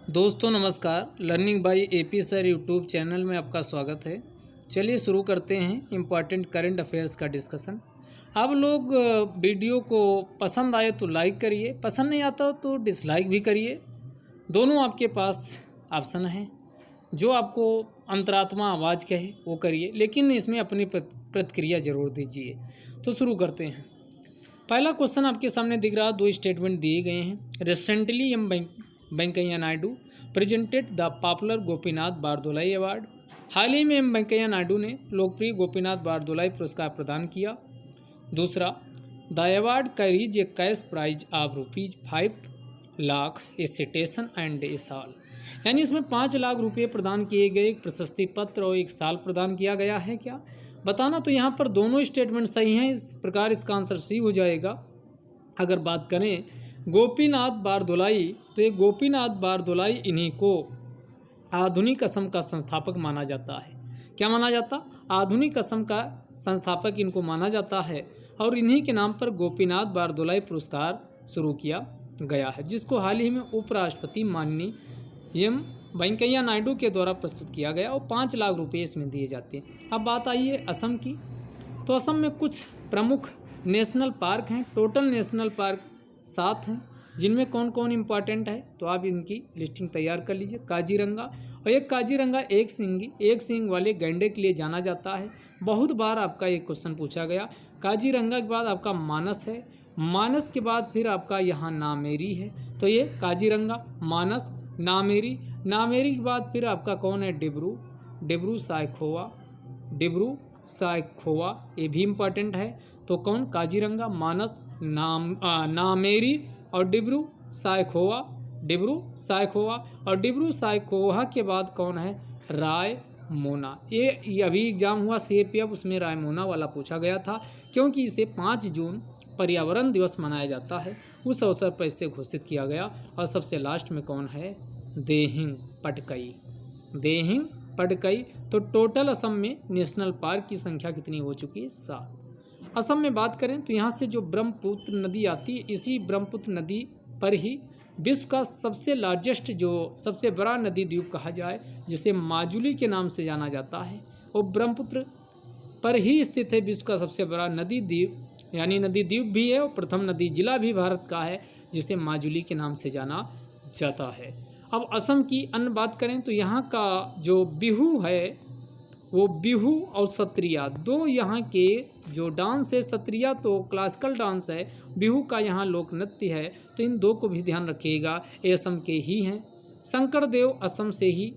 दोस्तों नमस्कार। Learning by AP sir YouTube channel में आपका स्वागत है। चलिए शुरू करते हैं इम्पॉर्टेंट करंट अफेयर्स का डिस्कशन। आप लोग वीडियो को पसंद आए तो लाइक करिए, पसंद नहीं आता तो डिसलाइक भी करिए। दोनों आपके पास ऑप्शन हैं। जो आपको अंतरात्मा आवाज़ कहे वो करिए, लेकिन इसमें अपनी प्रतिक्रिया जरूर दीजिए। तो शुरू करते हैं। पहला क्वेश्चन आपके सामने दिख रहा, दो स्टेटमेंट दिए गए हैं। Recently Venkaiah Naidu presented the popular Gopinath Bardoloi award. हाल ही में वेंकैया नायडू ने लोकप्रिय गोपीनाथ बारदोलाई पुरस्कार प्रदान किया। दूसरा, the award carries a cash prize of ₹5 lakh, a citation and a shawl. यानी इसमें 5 लाख रुपये प्रदान किए गए, एक प्रशस्ति पत्र और 1 साल प्रदान किया गया है। क्या बताना, तो यहाँ पर दोनों स्टेटमेंट सही हैं, इस प्रकार इसका आंसर सी हो जाएगा। अगर बात करें गोपीनाथ बारदोलाई, तो ये गोपीनाथ बारदोलाई इन्हीं को आधुनिक असम का संस्थापक माना जाता है। क्या माना जाता? आधुनिक असम का संस्थापक इनको माना जाता है और इन्हीं के नाम पर गोपीनाथ बारदोलाई पुरस्कार शुरू किया गया है, जिसको हाल ही में उपराष्ट्रपति माननीय वेंकैया नायडू के द्वारा प्रस्तुत किया गया और 5 लाख रुपये इसमें दिए जाते हैं। अब बात आई है असम की, तो असम में कुछ प्रमुख नेशनल पार्क हैं। टोटल नेशनल पार्क 7 हैं, जिनमें कौन कौन इम्पॉर्टेंट है तो आप इनकी लिस्टिंग तैयार कर लीजिए। काजीरंगा, और एक काजीरंगा एक सींग वाले गैंडे के लिए जाना जाता है। बहुत बार आपका एक क्वेश्चन पूछा गया। काजीरंगा के बाद आपका मानस है, मानस के बाद फिर आपका यहाँ नामेरी है। तो ये काजीरंगा, मानस, नामेरी, नामेरी के बाद फिर आपका कौन है? डिब्रू सायखोवा, ये भी इम्पॉर्टेंट है। तो कौन? काजीरंगा, मानस, नामेरी और डिब्रू सायखोवा। और डिब्रू सायखोवा के बाद कौन है? रायमोना। ये अभी एग्जाम हुआ CAPF, उसमें रायमोना वाला पूछा गया था, क्योंकि इसे 5 जून पर्यावरण दिवस मनाया जाता है, उस अवसर पर इसे घोषित किया गया। और सबसे लास्ट में कौन है? देहिंग पटकई। तो टोटल असम में नेशनल पार्क की संख्या कितनी हो चुकी है? 7। असम में बात करें तो यहाँ से जो ब्रह्मपुत्र नदी आती है, इसी ब्रह्मपुत्र नदी पर ही विश्व का सबसे लार्जेस्ट, जो सबसे बड़ा नदी द्वीप कहा जाए, जिसे माजुली के नाम से जाना जाता है, वो ब्रह्मपुत्र पर ही स्थित है। विश्व का सबसे बड़ा नदी द्वीप, यानी नदी द्वीप भी है और प्रथम नदी जिला भी भारत का है, जिसे माजुली के नाम से जाना जाता है। अब असम की अन्य बात करें तो यहाँ का जो बिहू है, वो बिहू और सत्रिया, दो यहाँ के जो डांस है, सत्रिया तो क्लासिकल डांस है, बिहू का यहाँ लोक नृत्य है। तो इन दो को भी ध्यान रखिएगा, ये असम के ही हैं। शंकरदेव असम से ही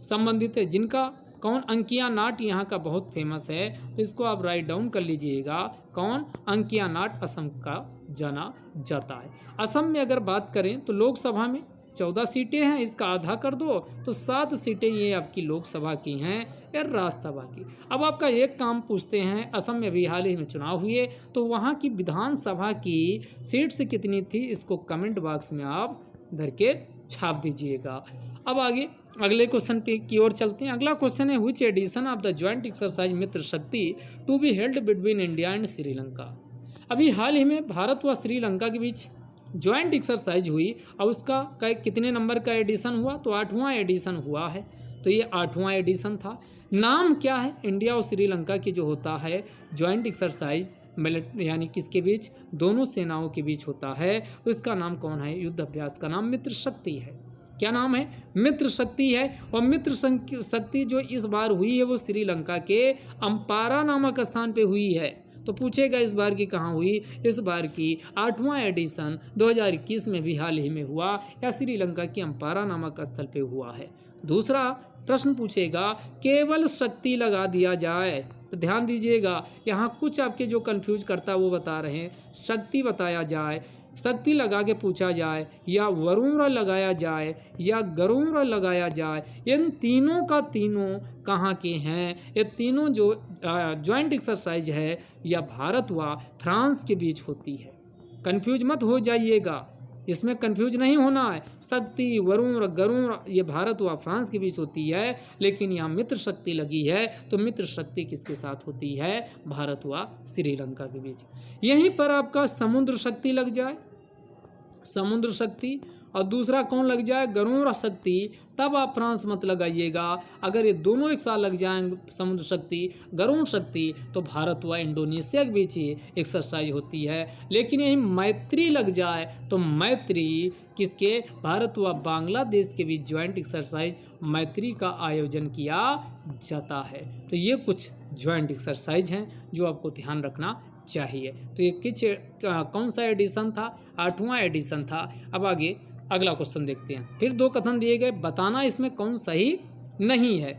संबंधित है, जिनका कौन? अंकिया नाट यहाँ का बहुत फेमस है, तो इसको आप राइट डाउन कर लीजिएगा। कौन? अंकिया नाट असम का जाना जाता है। असम में अगर बात करें तो लोकसभा में 14 सीटें हैं, इसका आधा कर दो तो 7 सीटें ये आपकी लोकसभा की हैं या राज्यसभा की। अब आपका एक काम पूछते हैं, असम में अभी हाल ही में चुनाव हुए, तो वहाँ की विधानसभा की सीट्स कितनी थी, इसको कमेंट बॉक्स में आप धर के छाप दीजिएगा। अब आगे अगले क्वेश्चन पे की ओर चलते हैं। अगला क्वेश्चन है, which edition of the joint exercise Mitra Shakti to be held between India and Sri Lanka. अभी हाल ही में भारत व श्रीलंका के बीच ज्वाइंट एक्सरसाइज हुई और उसका कितने नंबर का एडिशन हुआ? तो 8वां एडिशन हुआ है। तो ये 8वां एडिशन था। नाम क्या है? इंडिया और श्रीलंका की जो होता है ज्वाइंट एक्सरसाइज, यानी किसके बीच? दोनों सेनाओं के बीच होता है, उसका नाम कौन है? युद्ध अभ्यास का नाम मित्र शक्ति है। क्या नाम है? मित्र शक्ति है। और मित्र शक्ति जो इस बार हुई है वो श्रीलंका के अम्पारा नामक स्थान पे हुई है। तो पूछेगा इस बार की कहाँ हुई? इस बार की 8वां एडिशन 2021 में भी हाल ही में हुआ या श्रीलंका की अम्पारा नामक स्थल पे हुआ है। दूसरा प्रश्न पूछेगा, केवल शक्ति लगा दिया जाए, तो ध्यान दीजिएगा, यहाँ कुछ आपके जो कंफ्यूज करता है वो बता रहे हैं। शक्ति बताया जाए, शक्ति लगा के पूछा जाए, या वरुण लगाया जाए, या गरुण लगाया जाए, इन तीनों का तीनों कहाँ के हैं? ये तीनों जो ज्वाइंट एक्सरसाइज है या भारत व फ्रांस के बीच होती है। कंफ्यूज मत हो जाइएगा, इसमें कंफ्यूज नहीं होना है। शक्ति, वरुण, गरुण ये भारत व फ्रांस के बीच होती है, लेकिन यहाँ मित्र शक्ति लगी है, तो मित्र शक्ति किसके साथ होती है? भारत व श्रीलंका के बीच। यहीं पर आपका समुद्र शक्ति लग जाए, समुद्र शक्ति और दूसरा कौन लग जाए, गरुड़ शक्ति, तब आप फ्रांस मत लगाइएगा। अगर ये दोनों एक साथ लग जाएंगे, समुद्र शक्ति, गरुड़ शक्ति, तो भारत व इंडोनेशिया के बीच ये एक्सरसाइज होती है। लेकिन यही मैत्री लग जाए तो मैत्री किसके, भारत व बांग्लादेश के बीच ज्वाइंट एक्सरसाइज मैत्री का आयोजन किया जाता है। तो ये कुछ ज्वाइंट एक्सरसाइज हैं जो आपको ध्यान रखना चाहिए। तो ये कौन सा एडिशन था, 8वां एडिशन था। अब आगे अगला क्वेश्चन देखते हैं। फिर 2 कथन दिए गए, बताना इसमें कौन सही नहीं है।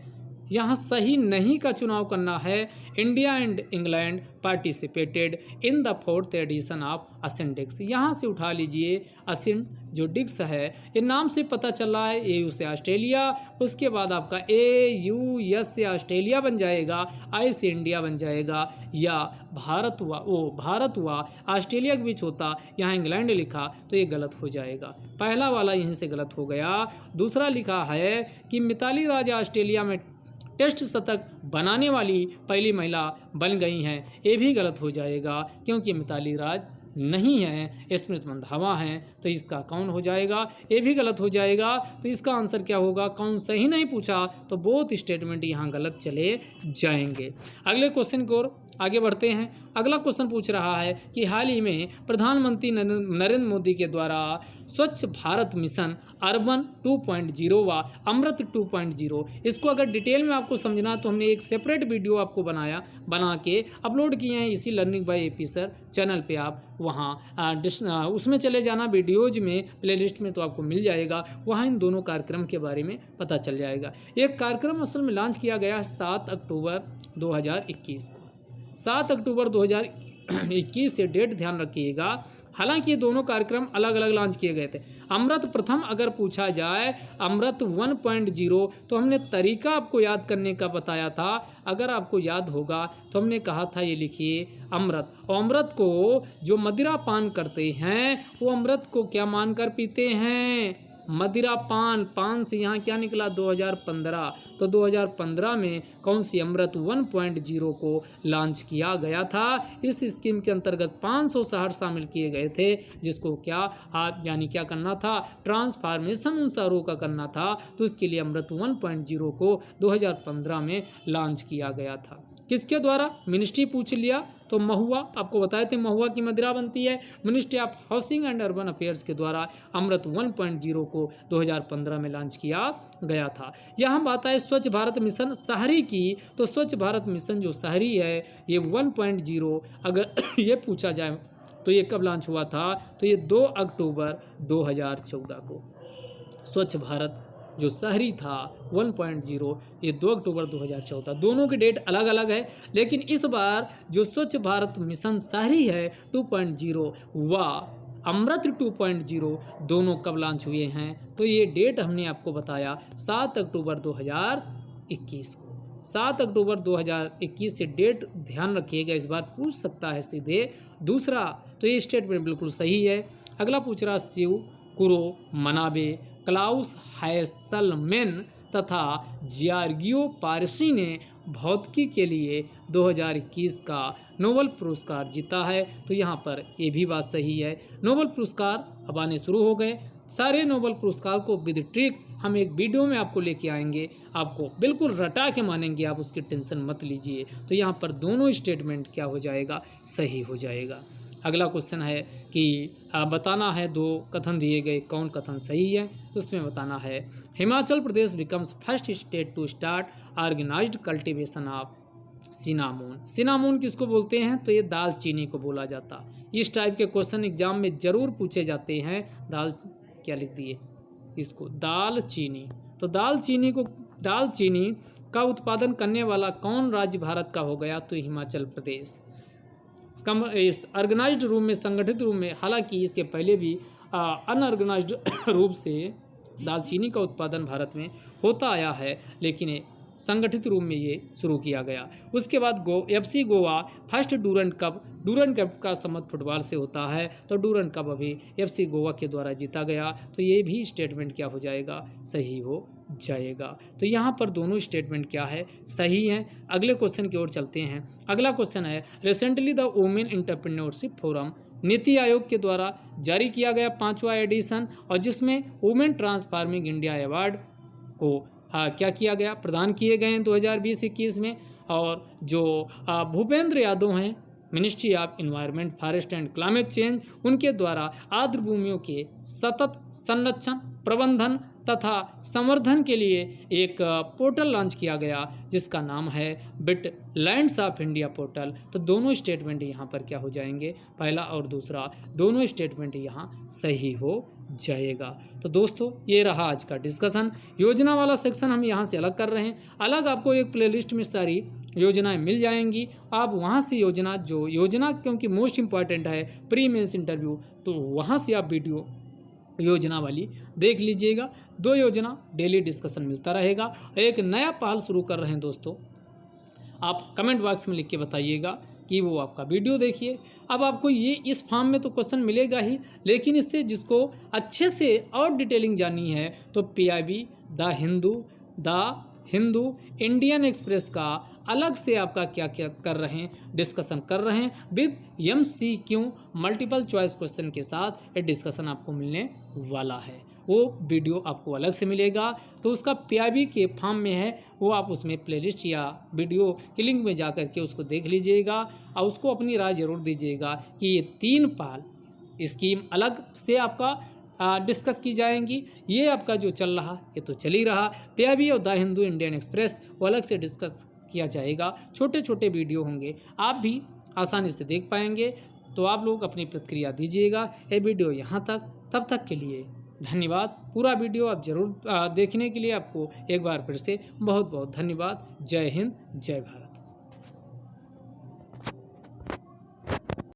यहाँ सही नहीं का चुनाव करना है। India and England participated in the 4th edition of असेंडिक्स। यहाँ से उठा लीजिए असेंड जो डिक्स है, ये नाम से पता चल रहा है AU से ऑस्ट्रेलिया, उसके बाद आपका AUS से ऑस्ट्रेलिया बन जाएगा, I से इंडिया बन जाएगा, या भारत हुआ ऑस्ट्रेलिया के बीच होता, यहाँ इंग्लैंड लिखा तो ये गलत हो जाएगा। पहला वाला यहीं से गलत हो गया। दूसरा लिखा है कि मिताली राज ऑस्ट्रेलिया में टेस्ट शतक बनाने वाली पहली महिला बन गई हैं, ये भी गलत हो जाएगा क्योंकि मिताली राज नहीं है, स्मृति मंधाना है। तो इसका कौन हो जाएगा, ये भी गलत हो जाएगा। तो इसका आंसर क्या होगा, कौन सही नहीं पूछा तो बोथ स्टेटमेंट यहाँ गलत चले जाएंगे। अगले क्वेश्चन की ओर आगे बढ़ते हैं। अगला क्वेश्चन पूछ रहा है कि हाल ही में प्रधानमंत्री नरेंद्र मोदी के द्वारा स्वच्छ भारत मिशन अर्बन 2.0 व अमृत 2.0, इसको अगर डिटेल में आपको समझना तो हमने एक सेपरेट वीडियो आपको बना के अपलोड किए हैं इसी learning by AP sir channel पे। आप वहाँ उसमें चले जाना, वीडियोज में प्लेलिस्ट में तो आपको मिल जाएगा, वहाँ इन दोनों कार्यक्रम के बारे में पता चल जाएगा। एक कार्यक्रम असल में लॉन्च किया गया 7 अक्टूबर 2021 को। 7 अक्टूबर 2021 से डेट ध्यान रखिएगा। हालांकि ये दोनों कार्यक्रम अलग अलग लॉन्च किए गए थे। अमृत प्रथम अगर पूछा जाए, अमृत 1.0, तो हमने तरीका आपको याद करने का बताया था। अगर आपको याद होगा तो हमने कहा था ये लिखिए अमृत, और अमृत को जो मदिरा पान करते हैं वो अमृत को क्या मानकर पीते हैं, मदिरा पान से यहाँ क्या निकला 2015। तो 2015 में कौन सी अमृत 1.0 को लॉन्च किया गया था। इस स्कीम के अंतर्गत 500 शहर शामिल किए गए थे, जिसको यानी क्या करना था, ट्रांसफार्मेशन उन शहरों का करना था। तो इसके लिए अमृत 1.0 को 2015 में लॉन्च किया गया था। किसके द्वारा, मिनिस्ट्री पूछ लिया तो महुआ, आपको बताए थे महुआ की मदिरा बनती है। Ministry of housing and urban affairs के द्वारा अमृत 1.0 को 2015 में लॉन्च किया गया था। यहाँ बात आए स्वच्छ भारत मिशन शहरी की, तो स्वच्छ भारत मिशन जो शहरी है ये 1.0 अगर ये पूछा जाए तो ये कब लॉन्च हुआ था, तो ये 2 अक्टूबर 2014 को। स्वच्छ भारत जो शहरी था 1.0 ये 2 अक्टूबर 2014, दोनों की डेट अलग अलग है। लेकिन इस बार जो स्वच्छ भारत मिशन शहरी है 2.0 व अमृत 2.0 दोनों कब लॉन्च हुए हैं, तो ये डेट हमने आपको बताया 7 अक्टूबर 2021 को। 7 अक्टूबर 2021 से डेट ध्यान रखिएगा, इस बार पूछ सकता है सीधे। दूसरा तो ये स्टेटमेंट बिल्कुल सही है। अगला पूछ रहा शिव कुरो मनाबे, क्लाउस हैसलमेन तथा जियार्गियो पारसी ने भौतिकी के लिए 2021 का नोबेल पुरस्कार जीता है। तो यहाँ पर ये भी बात सही है। नोबेल पुरस्कार अब आने शुरू हो गए। सारे नोबेल पुरस्कार को विद ट्रिक हम एक वीडियो में आपको लेके आएंगे, आपको बिल्कुल रटा के मानेंगे, आप उसकी टेंशन मत लीजिए। तो यहाँ पर दोनों स्टेटमेंट क्या हो जाएगा, सही हो जाएगा। अगला क्वेश्चन है कि बताना है 2 कथन दिए गए, कौन कथन सही है। तो उसमें बताना है Himachal Pradesh becomes first state to start organized cultivation of cinnamon. Cinnamon किसको बोलते हैं, तो ये दालचीनी को बोला जाता। इस टाइप के क्वेश्चन एग्जाम में जरूर पूछे जाते हैं। क्या लिख दिए इसको, दालचीनी। तो दालचीनी का उत्पादन करने वाला कौन राज्य भारत का हो गया, तो हिमाचल प्रदेश। इस ऑर्गेनाइज्ड रूप में, संगठित रूप में, हालांकि इसके पहले भी अनऑर्गेनाइज्ड रूप से दालचीनी का उत्पादन भारत में होता आया है, लेकिन संगठित रूप में ये शुरू किया गया। उसके बाद FC Goa first Durand cup का संबंध फुटबॉल से होता है। तो डूरंड कप अभी FC गोवा के द्वारा जीता गया। तो ये भी स्टेटमेंट क्या हो जाएगा, सही हो जाएगा। तो यहाँ पर दोनों स्टेटमेंट क्या है, सही है। अगले क्वेश्चन की ओर चलते हैं। अगला क्वेश्चन है recently the women entrepreneurship forum NITI Aayog के द्वारा जारी किया गया 5वां एडिशन, और जिसमें वुमेन ट्रांसफॉर्मिंग इंडिया अवार्ड को क्या किया गया, प्रदान किए गए हैं 2020-21 में। और जो भूपेंद्र यादव हैं, ministry of environment, forest and climate change, उनके द्वारा आर्द्र भूमियों के सतत संरक्षण, प्रबंधन तथा संवर्धन के लिए एक पोर्टल लॉन्च किया गया जिसका नाम है bit lands of India portal. तो दोनों स्टेटमेंट यहाँ पर क्या हो जाएंगे, पहला और दूसरा दोनों स्टेटमेंट यहाँ सही हो जाएगा। तो दोस्तों ये रहा आज का डिस्कशन। योजना वाला सेक्शन हम यहाँ से अलग कर रहे हैं, अलग आपको एक प्लेलिस्ट में सारी योजनाएं मिल जाएंगी। आप वहाँ से योजना क्योंकि मोस्ट इम्पॉर्टेंट है प्री मेंस इंटरव्यू, तो वहाँ से आप वीडियो योजना वाली देख लीजिएगा। 2 योजना डेली डिस्कशन मिलता रहेगा। एक नया पहल शुरू कर रहे हैं दोस्तों, आप कमेंट बॉक्स में लिख के बताइएगा कि वो आपका वीडियो देखिए। अब आपको ये इस फॉर्म में तो क्वेश्चन मिलेगा ही, लेकिन इससे जिसको अच्छे से और डिटेलिंग जाननी है तो PIB, the Hindu, Indian express का अलग से आपका क्या क्या कर रहे हैं, डिस्कशन कर रहे हैं with MCQ multiple choice question के साथ ये डिस्कशन आपको मिलने वाला है। वो वीडियो आपको अलग से मिलेगा, तो उसका PIB के फॉर्म में है, वो आप उसमें प्लेलिस्ट या वीडियो के लिंक में जा कर के उसको देख लीजिएगा और उसको अपनी राय जरूर दीजिएगा कि ये 3 पहल स्कीम अलग से आपका डिस्कस की जाएंगी। ये आपका जो चल रहा ये तो चल ही रहा, PIB और द हिंदू, इंडियन एक्सप्रेस वो अलग से डिस्कस किया जाएगा। छोटे छोटे वीडियो होंगे, आप भी आसानी से देख पाएंगे। तो आप लोग अपनी प्रतिक्रिया दीजिएगा। ये वीडियो यहाँ तक, तब तक के लिए धन्यवाद। पूरा वीडियो आप जरूर देखने के लिए आपको एक बार फिर से बहुत बहुत धन्यवाद। जय हिंद, जय भारत।